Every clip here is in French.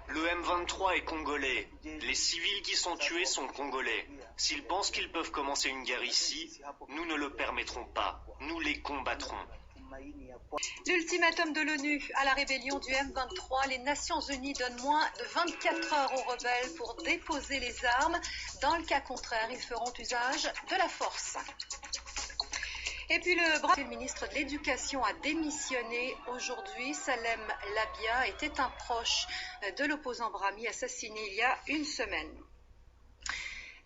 Le M23 est congolais. Les civils qui sont tués sont congolais. S'ils pensent qu'ils peuvent commencer une guerre ici, nous ne le permettrons pas. Nous les combattrons. L'ultimatum de l'ONU à la rébellion du M23, les Nations Unies donnent moins de 24 heures aux rebelles pour déposer les armes. Dans le cas contraire, ils feront usage de la force. Et puis le ministre de l'Éducation a démissionné aujourd'hui. Salem Labia était un proche de l'opposant Brahmi assassiné il y a une semaine.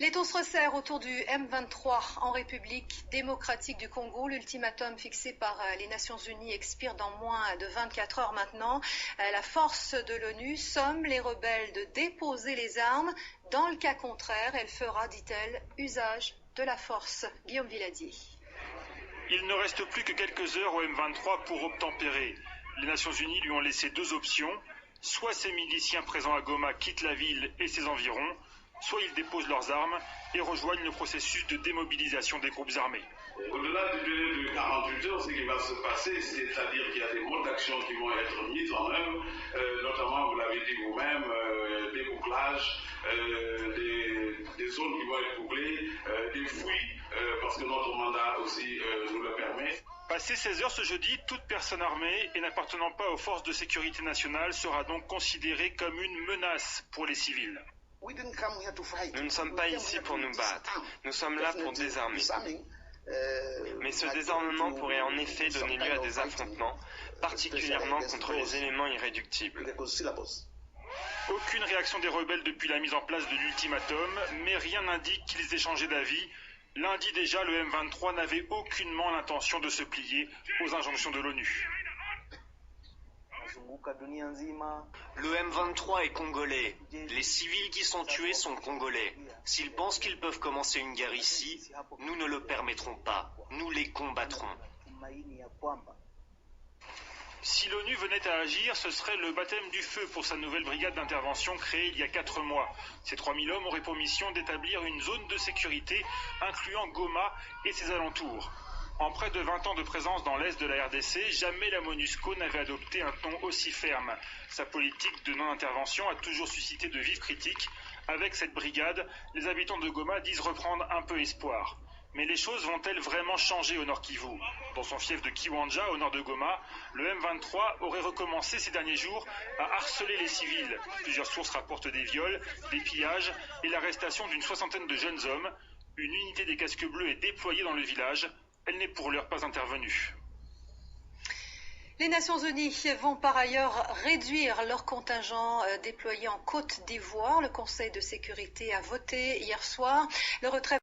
Les taux se resserrent autour du M23 en République démocratique du Congo. L'ultimatum fixé par les Nations Unies expire dans moins de 24 heures maintenant. La force de l'ONU somme les rebelles de déposer les armes. Dans le cas contraire, elle fera, dit-elle, usage de la force. Guillaume Villadier. Il ne reste plus que quelques heures au M23 pour obtempérer. Les Nations Unies lui ont laissé deux options. Soit ces miliciens présents à Goma quittent la ville et ses environs, soit ils déposent leurs armes et rejoignent le processus de démobilisation des groupes armés. Au-delà du délai de 48 heures, ce qui va se passer, c'est-à-dire qu'il y a des modes d'action qui vont être mises en œuvre, notamment, vous l'avez dit vous-même, des bouclages, des zones qui vont être bouclées, des fouilles, parce que notre mandat aussi nous le permet. Passé 16 heures ce jeudi, toute personne armée et n'appartenant pas aux forces de sécurité nationale sera donc considérée comme une menace pour les civils. Nous ne sommes pas ici pour nous battre, nous sommes là pour désarmer. Mais ce désarmement pourrait en effet donner lieu à des affrontements, particulièrement contre les éléments irréductibles. Aucune réaction des rebelles depuis la mise en place de l'ultimatum, mais rien n'indique qu'ils aient changé d'avis. Lundi déjà, le M23 n'avait aucunement l'intention de se plier aux injonctions de l'ONU. Le M23 est congolais. Les civils qui sont tués sont congolais. S'ils pensent qu'ils peuvent commencer une guerre ici, nous ne le permettrons pas. Nous les combattrons. Si l'ONU venait à agir, ce serait le baptême du feu pour sa nouvelle brigade d'intervention créée il y a 4 mois. Ces 3000 hommes auraient pour mission d'établir une zone de sécurité incluant Goma et ses alentours. En près de 20 ans de présence dans l'est de la RDC, jamais la MONUSCO n'avait adopté un ton aussi ferme. Sa politique de non-intervention a toujours suscité de vives critiques. Avec cette brigade, les habitants de Goma disent reprendre un peu espoir. Mais les choses vont-elles vraiment changer au nord Kivu? Dans son fief de Kiwanja, au nord de Goma, le M23 aurait recommencé ces derniers jours à harceler les civils. Plusieurs sources rapportent des viols, des pillages et l'arrestation d'une 60aine de jeunes hommes. Une unité des casques bleus est déployée dans le village. Elle n'est pour l'heure pas intervenue. Les Nations Unies vont par ailleurs réduire leur contingent déployé en Côte d'Ivoire. Le Conseil de sécurité a voté hier soir le retrait